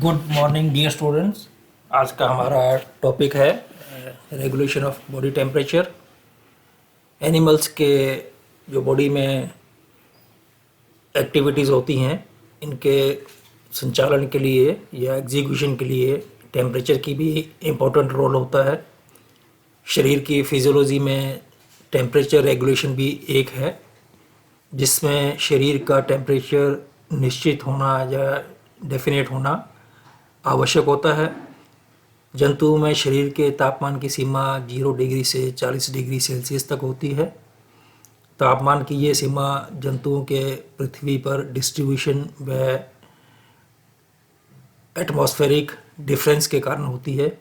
Good morning dear students. आज का हमारा टॉपिक है regulation of body temperature. Animals के जो बॉडी में एक्टिविटीज़ होती हैं, इनके संचालन के लिए या एग्जीक्यूशन के लिए टेम्परेचर की भी इम्पोर्टेंट रोल होता है। शरीर की फिजियोलॉजी में टेम्परेचर रेगुलेशन भी एक है, जिसमें शरीर का टेम्परेचर निश्चित होना या डेफिनेट होना आवश्यक होता है। जंतुओं में शरीर के तापमान की सीमा 0 डिग्री से 40 डिग्री सेल्सियस तक होती है। तापमान की ये सीमा जंतुओं के पृथ्वी पर डिस्ट्रीब्यूशन व एटमॉस्फेरिक डिफरेंस के कारण होती है।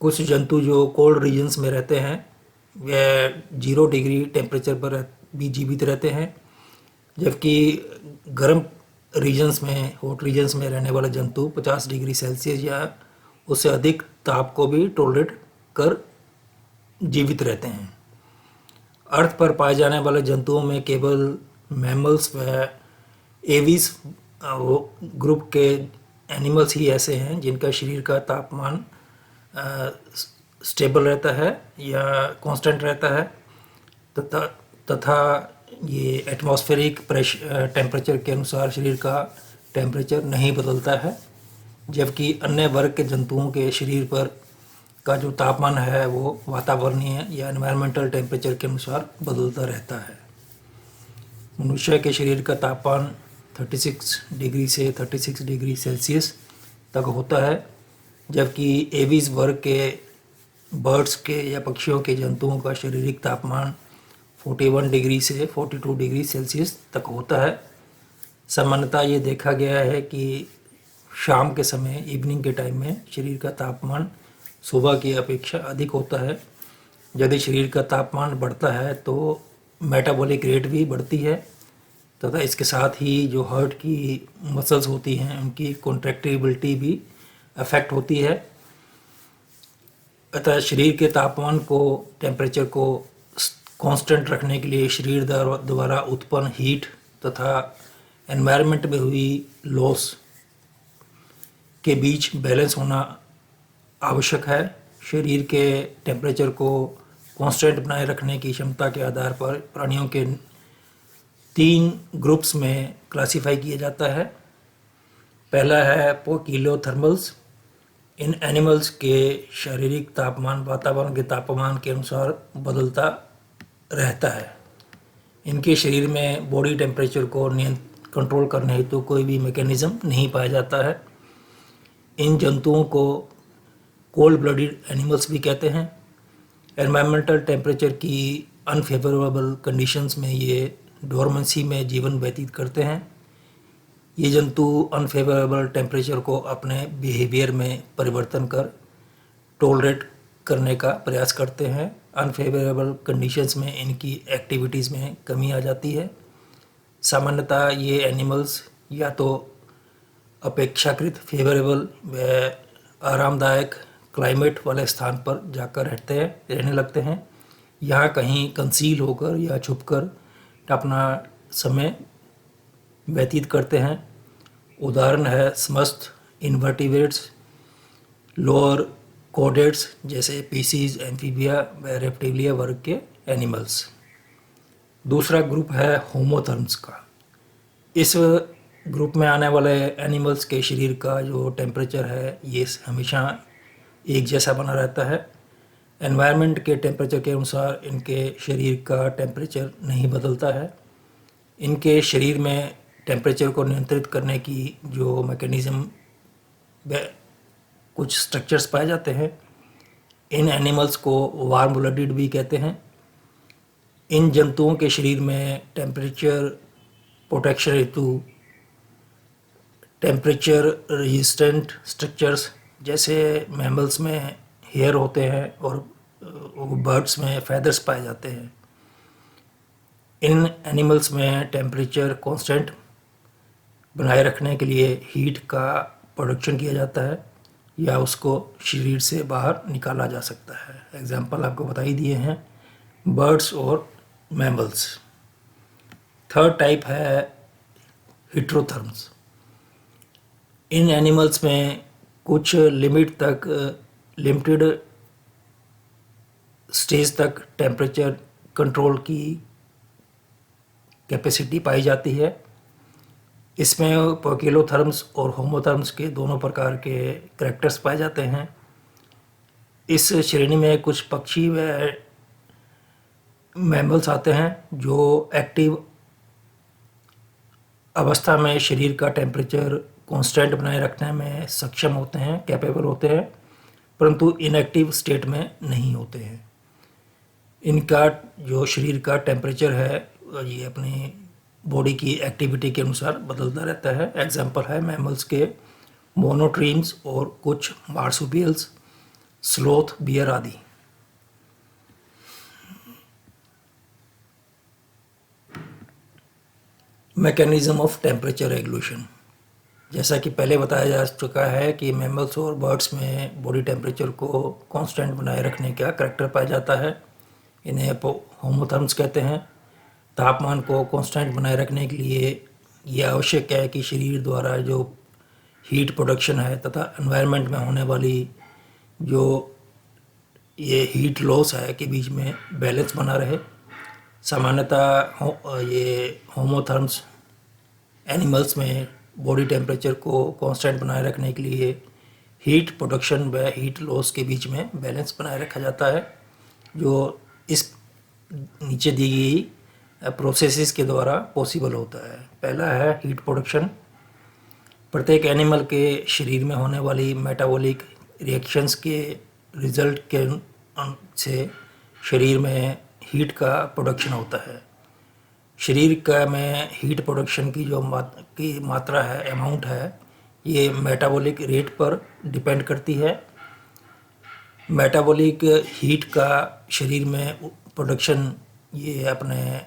कुछ जंतु जो कोल्ड रीजन्स में रहते हैं वह 0 डिग्री टेम्परेचर पर भी जीवित रहते हैं, जबकि गर्म रीजन्स में, हॉट रीजन्स में रहने वाले जंतु 50 डिग्री सेल्सियस या उससे अधिक ताप को भी टॉलरेट कर जीवित रहते हैं। अर्थ पर पाए जाने वाले जंतुओं में केवल मैमल्स व एवीज ग्रुप के एनिमल्स ही ऐसे हैं जिनका शरीर का तापमान स्टेबल रहता है या कांस्टेंट रहता है तथा ये एटमॉस्फेरिक टेम्परेचर के अनुसार शरीर का टेम्परेचर नहीं बदलता है, जबकि अन्य वर्ग के जंतुओं के शरीर पर का जो तापमान है वो वातावरणीय या एनवायरमेंटल टेम्परेचर के अनुसार बदलता रहता है। मनुष्य के शरीर का तापमान 36 डिग्री से 36 डिग्री सेल्सियस तक होता है, जबकि एवीज वर्ग के बर्ड्स के या पक्षियों के जंतुओं का शारीरिक तापमान 41 डिग्री से 42 डिग्री सेल्सियस तक होता है। सामान्यतः ये देखा गया है कि शाम के समय, इवनिंग के टाइम में शरीर का तापमान सुबह की अपेक्षा अधिक होता है। यदि शरीर का तापमान बढ़ता है तो मेटाबॉलिक रेट भी बढ़ती है तथा इसके साथ ही जो हार्ट की मसल्स होती हैं उनकी कॉन्ट्रैक्टिबिलिटी भी अफेक्ट होती है। अतः शरीर के तापमान को, टेम्परेचर को कांस्टेंट रखने के लिए शरीर द्वारा उत्पन्न हीट तथा एनवायरनमेंट में हुई लॉस के बीच बैलेंस होना आवश्यक है। शरीर के टेम्परेचर को कांस्टेंट बनाए रखने की क्षमता के आधार पर प्राणियों के 3 ग्रुप्स में क्लासिफाई किया जाता है। पहला है पोकिलोथर्मल्स। इन एनिमल्स के शारीरिक तापमान वातावरण के तापमान के अनुसार बदलता रहता है। इनके शरीर में बॉडी टेम्परेचर को कंट्रोल करने हेतु तो कोई भी मैकेनिज्म नहीं पाया जाता है। इन जंतुओं को कोल्ड ब्लडेड एनिमल्स भी कहते हैं। एनवायरमेंटल टेम्परेचर की अनफेवरेबल कंडीशंस में ये डोरमेंसी में जीवन व्यतीत करते हैं। ये जंतु अनफेवरेबल टेम्परेचर को अपने बिहेवियर में परिवर्तन कर टॉलरेट करने का प्रयास करते हैं। अनफेवरेबल कंडीशंस में इनकी एक्टिविटीज़ में कमी आ जाती है। सामान्यतः ये एनिमल्स या तो अपेक्षाकृत फेवरेबल व आरामदायक क्लाइमेट वाले स्थान पर जाकर रहने लगते हैं। यहाँ कहीं कंसील होकर या छुपकर अपना समय व्यतीत करते हैं। उदाहरण है समस्त इनवर्टिब्रेट्स, लोअर कॉर्डेट्स जैसे पीसीज, एम्फीबिया व रेप्टिलिया वर्ग के एनिमल्स। दूसरा ग्रुप है होमोथर्म्स का। इस ग्रुप में आने वाले एनिमल्स के शरीर का जो टेम्परेचर है ये हमेशा एक जैसा बना रहता है। एनवायरनमेंट के टेम्परेचर के अनुसार इनके शरीर का टेम्परेचर नहीं बदलता है। इनके शरीर में टेम्परेचर को नियंत्रित करने की जो मैकेनिज़्म कुछ स्ट्रक्चर्स पाए जाते हैं। इन एनिमल्स को वार्म ब्लडेड भी कहते हैं। इन जंतुओं के शरीर में टेम्परेचर प्रोटेक्शन हेतु टेम्परेचर रेजिस्टेंट स्ट्रक्चर्स जैसे मैमल्स में हेयर होते हैं और बर्ड्स में फेदर्स पाए जाते हैं। इन एनिमल्स में टेम्परेचर कांस्टेंट बनाए रखने के लिए हीट का प्रोडक्शन किया जाता है या उसको शरीर से बाहर निकाला जा सकता है। एग्जाम्पल आपको बता ही दिए हैं, बर्ड्स और मैमल्स। थर्ड टाइप है हिट्रोथर्म्स। इन एनिमल्स में कुछ लिमिटेड स्टेज तक टेम्परेचर कंट्रोल की कैपेसिटी पाई जाती है। इसमें पोइकिलोथर्म्स और होमोथर्म्स के दोनों प्रकार के करैक्टर्स पाए जाते हैं। इस श्रेणी में कुछ पक्षी व मैमल्स आते हैं जो एक्टिव अवस्था में शरीर का टेम्परेचर कांस्टेंट बनाए रखने में सक्षम होते हैं, कैपेबल होते हैं, परंतु इनएक्टिव स्टेट में नहीं होते हैं। इनका जो शरीर का टेम्परेचर है ये अपनी बॉडी की एक्टिविटी के अनुसार बदलता रहता है। एग्जाम्पल है मैमल्स के मोनोट्रीम्स और कुछ मार्सुपियल्स, स्लोथ, बियर आदि। Mechanism of temperature regulation. जैसा कि पहले बताया जा चुका है कि मैमल्स और बर्ड्स में बॉडी टेम्परेचर को कांस्टेंट बनाए रखने का करैक्टर पाया जाता है। इन्हें होमोथर्म्स कहते हैं। तापमान को कांस्टेंट बनाए रखने के लिए ये आवश्यक है कि शरीर द्वारा जो हीट प्रोडक्शन है तथा एनवायरनमेंट में होने वाली जो ये हीट लॉस है के बीच में बैलेंस बना रहे। सामान्यतः ये होमोथर्म्स एनिमल्स में बॉडी टेम्परेचर को कांस्टेंट बनाए रखने के लिए हीट प्रोडक्शन व हीट लॉस के बीच में बैलेंस बनाए रखा जाता है, जो इस नीचे दी गई प्रोसेसेस के द्वारा पॉसिबल होता है। पहला है हीट प्रोडक्शन। प्रत्येक एनिमल के शरीर में होने वाली मेटाबॉलिक रिएक्शंस के रिजल्ट के से शरीर में हीट का प्रोडक्शन होता है। शरीर का में हीट प्रोडक्शन की जो मात्रा है, अमाउंट है, ये मेटाबॉलिक रेट पर डिपेंड करती है। मेटाबॉलिक हीट का शरीर में प्रोडक्शन ये अपने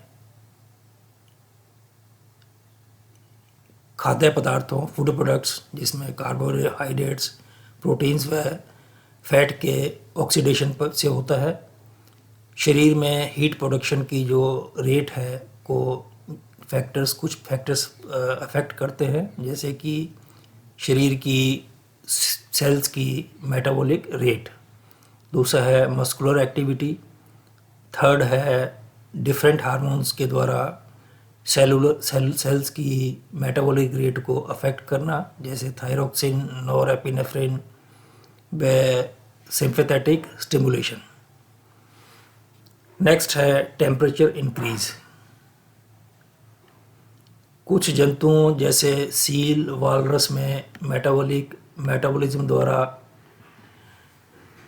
खाद्य पदार्थों, फूड प्रोडक्ट्स, जिसमें कार्बोहाइड्रेट्स, प्रोटीन्स व फैट के ऑक्सीडेशन पर से होता है। शरीर में हीट प्रोडक्शन की जो रेट है को कुछ फैक्टर्स अफेक्ट करते हैं, जैसे कि शरीर की सेल्स की मेटाबॉलिक रेट। दूसरा है मस्कुलर एक्टिविटी। थर्ड है डिफरेंट हार्मोन्स के द्वारा सेल्स की मेटाबॉलिक रेट को अफेक्ट करना, जैसे थायरोक्सिन, नॉरएपिनेफ्रिन व सिंपैथेटिक स्टिमुलेशन। नेक्स्ट है टेम्परेचर इंक्रीज। कुछ जंतुओं जैसे सील, वालरस में मेटाबॉलिज्म द्वारा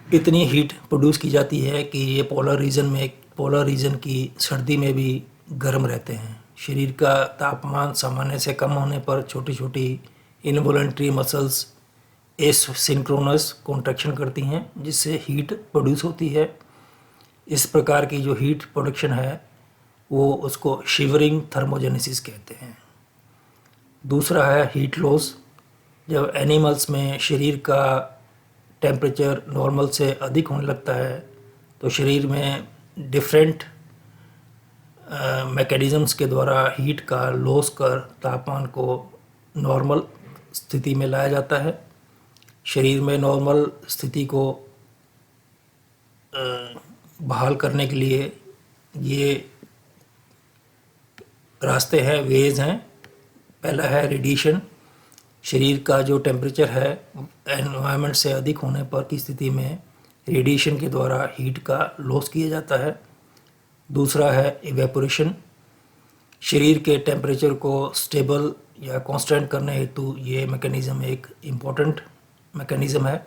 इतनी हीट प्रोड्यूस की जाती है कि ये पोलर रीजन की सर्दी में भी गर्म रहते हैं। शरीर का तापमान सामान्य से कम होने पर छोटी छोटी इनवॉलंटरी मसल्स एसिंक्रोनस कॉन्ट्रैक्शन करती हैं, जिससे हीट प्रोड्यूस होती है। इस प्रकार की जो हीट प्रोडक्शन है वो उसको शिवरिंग थर्मोजेनेसिस कहते हैं। दूसरा है हीट लॉस। जब एनिमल्स में शरीर का टेम्परेचर नॉर्मल से अधिक होने लगता है तो शरीर में डिफरेंट मैकेनिज़म्स के द्वारा हीट का लॉस कर तापमान को नॉर्मल स्थिति में लाया जाता है। शरीर में नॉर्मल स्थिति को बहाल करने के लिए ये रास्ते हैं, वेज हैं। पहला है रेडिएशन। शरीर का जो टेम्परेचर है एनवायरनमेंट से अधिक होने पर की स्थिति में रेडिएशन के द्वारा हीट का लॉस किया जाता है। दूसरा है इवेपोरेशन। शरीर के टेम्परेचर को स्टेबल या कांस्टेंट करने हेतु ये मैकेनिज़्म एक इम्पॉर्टेंट मैकेनिज़्म है।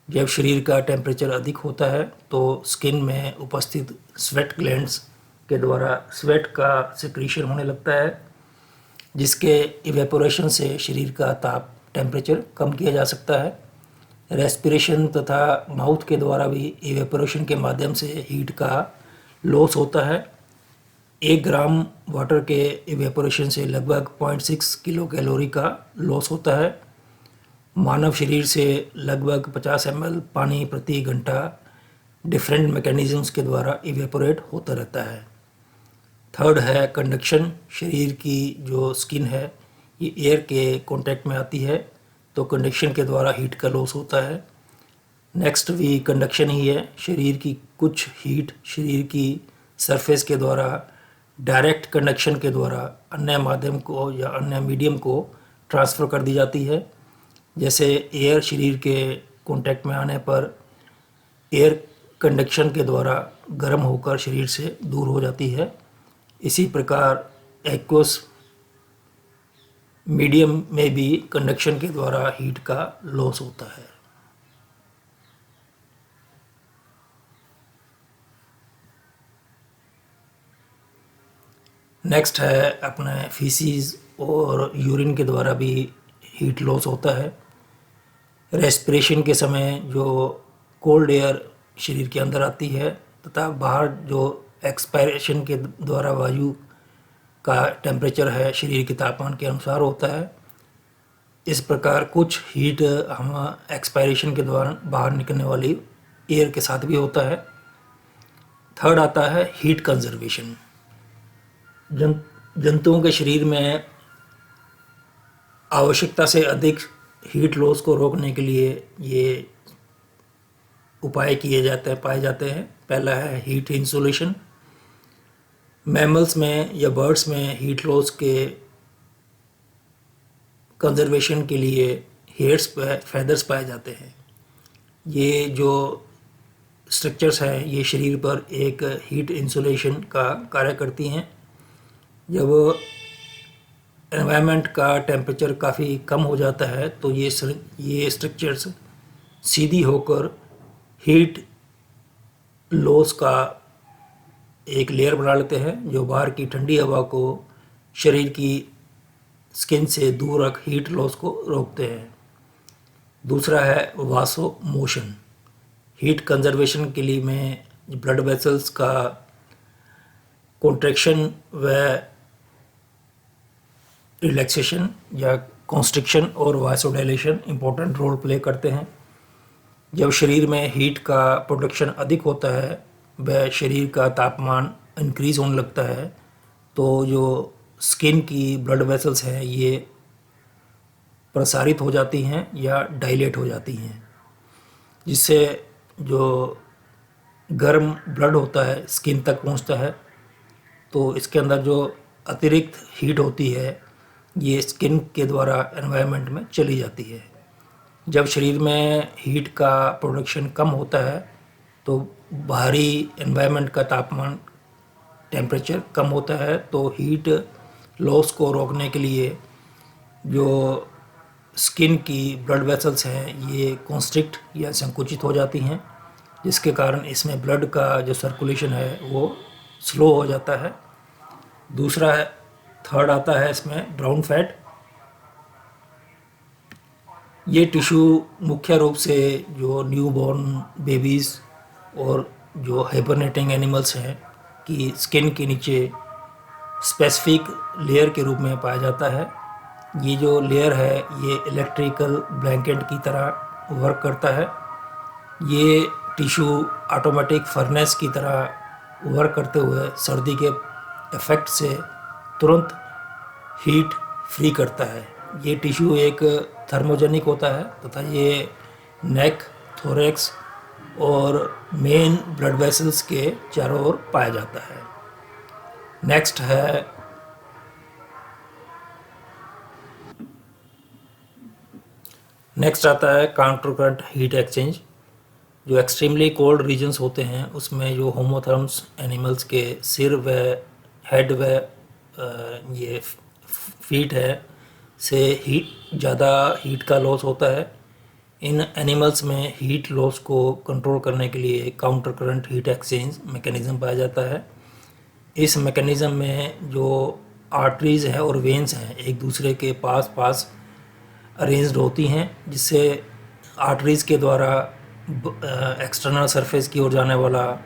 जब शरीर का टेम्परेचर अधिक होता है तो स्किन में उपस्थित स्वेट ग्लैंड्स के द्वारा स्वेट का सिक्रीशन होने लगता है, जिसके इवेपोरेशन से शरीर का टेम्परेचर कम किया जा सकता है। रेस्पिरेशन तथा माउथ के द्वारा भी इवेपोरेशन के माध्यम से हीट का लॉस होता है। 1 ग्राम वाटर के इवेपोरेशन से लगभग 0.6 किलो कैलोरी का लॉस होता है। मानव शरीर से लगभग 50 ml पानी प्रति घंटा डिफरेंट मैकेनिज़म्स के द्वारा इवेपोरेट होता रहता है। थर्ड है कंडक्शन। शरीर की जो स्किन है ये एयर के कांटेक्ट में आती है तो कंडक्शन के द्वारा हीट का लॉस होता है। नेक्स्ट भी कंडक्शन ही है। शरीर की कुछ हीट शरीर की सरफेस के द्वारा डायरेक्ट कंडक्शन के द्वारा अन्य माध्यम को या अन्य मीडियम को ट्रांसफ़र कर दी जाती है। जैसे एयर शरीर के कांटेक्ट में आने पर एयर कंडक्शन के द्वारा गर्म होकर शरीर से दूर हो जाती है। इसी प्रकार एक्वस मीडियम में भी कंडक्शन के द्वारा हीट का लॉस होता है। नेक्स्ट है अपने फीसीज और यूरिन के द्वारा भी हीट लॉस होता है। रेस्पिरेशन के समय जो कोल्ड एयर शरीर के अंदर आती है तथा बाहर जो एक्सपायरेशन के द्वारा वायु का टेम्परेचर है शरीर के तापमान के अनुसार होता है। इस प्रकार कुछ हीट हम एक्सपायरेशन के दौरान बाहर निकलने वाली एयर के साथ भी होता है। थर्ड आता है हीट कंजर्वेशन। जंतुओं के शरीर में आवश्यकता से अधिक हीट लॉस को रोकने के लिए ये उपाय पाए जाते हैं। पहला है हीट इंसुलेशन। मैमल्स में या बर्ड्स में हीट लॉस के कंजर्वेशन के लिए हेयर्स फैदर्स पाए जाते हैं। ये जो स्ट्रक्चर्स हैं ये शरीर पर एक हीट इंसुलेशन का कार्य करती हैं। जब एनवायरनमेंट का टेम्परेचर काफ़ी कम हो जाता है तो ये स्ट्रक्चर्स सीधी होकर हीट लॉस का एक लेयर बना लेते हैं जो बाहर की ठंडी हवा को शरीर की स्किन से दूर रख हीट लॉस को रोकते हैं। दूसरा है वासो मोशन। हीट कंजर्वेशन के लिए में ब्लड वेसल्स का कॉन्ट्रैक्शन व रिलैक्सेशन या कॉन्स्ट्रिक्शन और वासोडाइलेशन इम्पोर्टेंट रोल प्ले करते हैं। जब शरीर में हीट का प्रोडक्शन अधिक होता है व शरीर का तापमान इंक्रीज़ होने लगता है तो जो स्किन की ब्लड वेसल्स हैं ये प्रसारित हो जाती हैं या डायलेट हो जाती हैं, जिससे जो गर्म ब्लड होता है स्किन तक पहुंचता है। तो इसके अंदर जो अतिरिक्त हीट होती है ये स्किन के द्वारा एनवायरनमेंट में चली जाती है। जब शरीर में हीट का प्रोडक्शन कम होता है तो बाहरी एनवायरनमेंट का तापमान टेम्परेचर कम होता है तो हीट लॉस को रोकने के लिए जो स्किन की ब्लड वेसल्स हैं ये कॉन्स्ट्रिक्ट या संकुचित हो जाती हैं, जिसके कारण इसमें ब्लड का जो सर्कुलेशन है वो स्लो हो जाता है। दूसरा है थर्ड आता है इसमें ब्राउन फैट। ये टिश्यू मुख्य रूप से जो न्यूबॉर्न बेबीज़ और जो हाइबरनेटिंग एनिमल्स हैं की स्किन के नीचे स्पेसिफिक लेयर के रूप में पाया जाता है। ये जो लेयर है ये इलेक्ट्रिकल ब्लैंकेट की तरह वर्क करता है। ये टिश्यू ऑटोमेटिक फर्नेस की तरह वर्क करते हुए सर्दी के इफ़ेक्ट से तुरंत हीट फ्री करता है। ये टिश्यू एक थर्मोजेनिक होता है तथा ये नेक, थोरैक्स और मेन ब्लड वेसल्स के चारों ओर पाया जाता है। नेक्स्ट आता है काउंटर करंट हीट एक्सचेंज। जो एक्सट्रीमली कोल्ड रीजन्स होते हैं उसमें जो होमोथर्म्स एनिमल्स के सिर व हेड व ये फीट है से ज़्यादा हीट का लॉस होता है। इन एनिमल्स में हीट लॉस को कंट्रोल करने के लिए counter current heat exchange mechanism पाया जाता है। इस मैकेनिज़्म में जो आर्टरीज़ हैं और वेन्स हैं एक दूसरे के पास अरेंज्ड होती हैं, जिससे आर्टरीज़ के द्वारा एक्सटर्नल सरफेस की ओर जाने वाला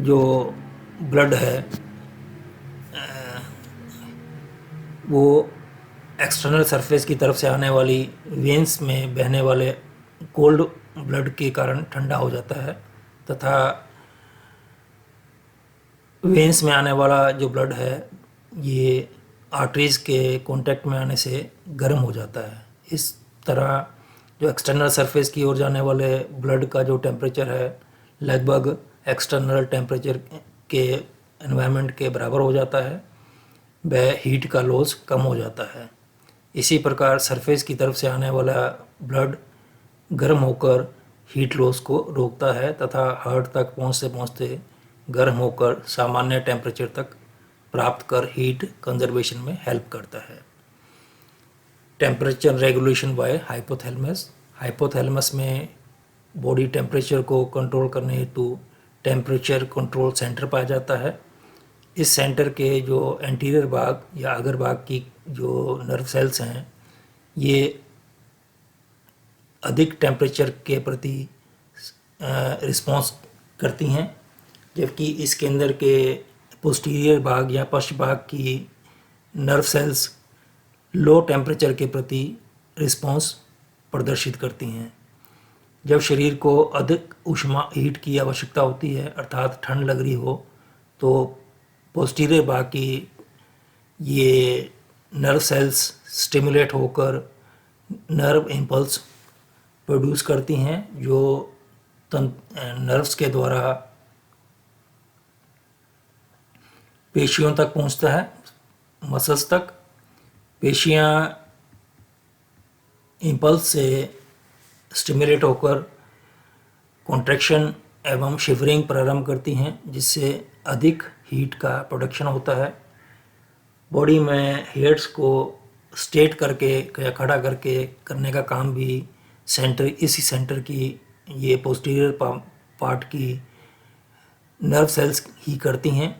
जो ब्लड है वो एक्सटर्नल सरफेस की तरफ से आने वाली वेन्स में बहने वाले कोल्ड ब्लड के कारण ठंडा हो जाता है तथा वेन्स में आने वाला जो ब्लड है ये आर्टरीज़ के कांटेक्ट में आने से गर्म हो जाता है। इस तरह जो एक्सटर्नल सरफेस की ओर जाने वाले ब्लड का जो टेम्परेचर है लगभग एक्सटर्नल टेम्परेचर के एनवायरनमेंट के बराबर हो जाता है, वह हीट का लॉस कम हो जाता है। इसी प्रकार सरफेस की तरफ से आने वाला ब्लड गर्म होकर हीट लॉस को रोकता है तथा हार्ट तक पहुंचते गर्म होकर सामान्य टेम्परेचर तक प्राप्त कर हीट कंजर्वेशन में हेल्प करता है। Temperature regulation bye hypothalamus. Hypothalamus में बॉडी टेम्परेचर को कंट्रोल करने हेतु टेम्परेचर कंट्रोल सेंटर पाया जाता है। इस सेंटर के जो एंटीरियर भाग या अगर भाग की जो नर्व सेल्स हैं ये अधिक टेम्परेचर के प्रति रिस्पॉन्स करती हैं, जबकि इसके अंदर के पोस्टीरियर भाग या पश्च भाग की नर्व सेल्स लो टेम्परेचर के प्रति रिस्पॉन्स प्रदर्शित करती हैं। जब शरीर को अधिक ऊष्मा हीट की आवश्यकता होती है अर्थात ठंड लग रही हो तो पोस्टीरियर भाग की ये नर्व सेल्स स्टिमुलेट होकर नर्व इम्पल्स प्रोड्यूस करती हैं जो नर्व्स के द्वारा पेशियों तक पहुंचता है, मसल्स तक। पेशियां इम्पल्स से स्टिमुलेट होकर कॉन्ट्रैक्शन एवं शिवरिंग प्रारंभ करती हैं जिससे अधिक हीट का प्रोडक्शन होता है। बॉडी में हेयर्स को स्ट्रेट करके या खड़ा करके करने का काम भी इसी सेंटर की ये पोस्टीरियर पार्ट की नर्व सेल्स ही करती हैं।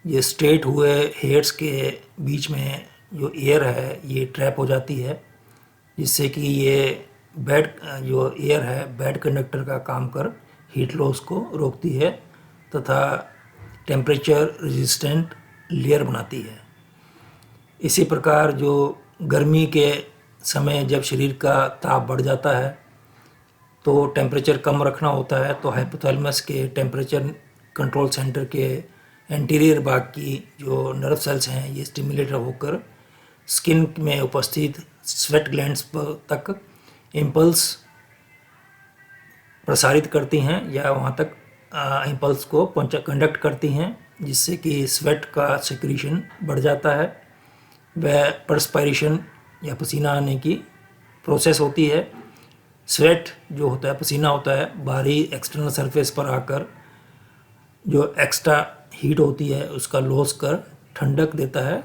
ये स्ट्रेट हुए हेयर्स के बीच में जो एयर है ये ट्रैप हो जाती है जिससे कि ये जो एयर है बैड कंडक्टर का काम कर हीट लॉस को रोकती है तथा टेम्परेचर रेजिस्टेंट लेयर बनाती है। इसी प्रकार जो गर्मी के समय जब शरीर का ताप बढ़ जाता है तो टेम्परेचर कम रखना होता है तो हाइपोथैलेमस के टेम्परेचर कंट्रोल सेंटर के एंटीरियर भाग की जो नर्व सेल्स हैं ये स्टिमुलेट होकर स्किन में उपस्थित स्वेट ग्लैंड्स तक इम्पल्स प्रसारित करती हैं या वहाँ तक इम्पल्स को कंडक्ट करती हैं जिससे कि स्वेट का सिक्रीशन बढ़ जाता है। वह परस्पायरेशन या पसीना आने की प्रोसेस होती है। स्वेट जो होता है पसीना होता है बाहरी एक्सटर्नल सरफेस पर आकर जो एक्स्ट्रा हीट होती है उसका लॉस कर ठंडक देता है,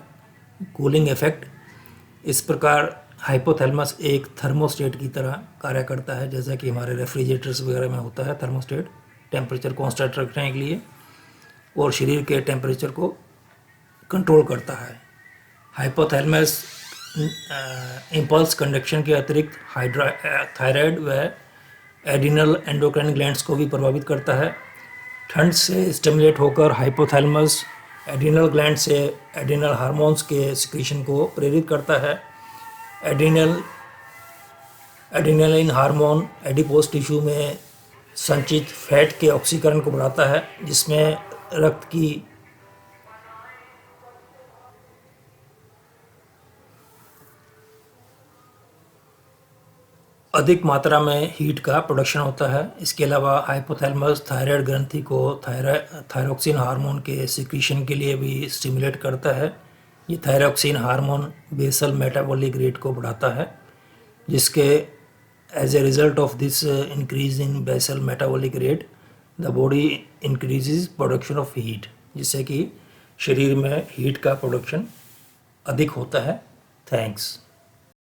कूलिंग इफेक्ट। इस प्रकार हाइपोथैलेमस एक थर्मोस्टेट की तरह कार्य करता है जैसा कि हमारे रेफ्रिजरेटर्स वगैरह में होता है थर्मोस्टेट टेम्परेचर कांस्टेंट रखने के लिए और शरीर के टेम्परेचर को कंट्रोल करता है। हाइपोथैलेमस इम्पल्स कंडक्शन के अतिरिक्त थायराइड व एड्रिनल एंडोक्राइन ग्लैंड्स को भी प्रभावित करता है। ठंड से स्टिमुलेट होकर हाइपोथैलेमस एड्रिनल ग्लैंड से एड्रिनल हार्मोन्स के सिक्रीशन को प्रेरित करता है। एड्रिनलिन हार्मोन एडिपोज टिश्यू में संचित फैट के ऑक्सीकरण को बढ़ाता है जिसमें रक्त की अधिक मात्रा में हीट का प्रोडक्शन होता है। इसके अलावा हाइपोथैलेमस थायराइड ग्रंथि को थायरोक्सिन हार्मोन के सिक्रीशन के लिए भी स्टिमुलेट करता है। ये thyroxine hormone basal metabolic rate को बढ़ाता है जिसके as a result of this increase in basal metabolic rate the body increases production of heat जिससे कि शरीर में हीट का प्रोडक्शन अधिक होता है। थैंक्स।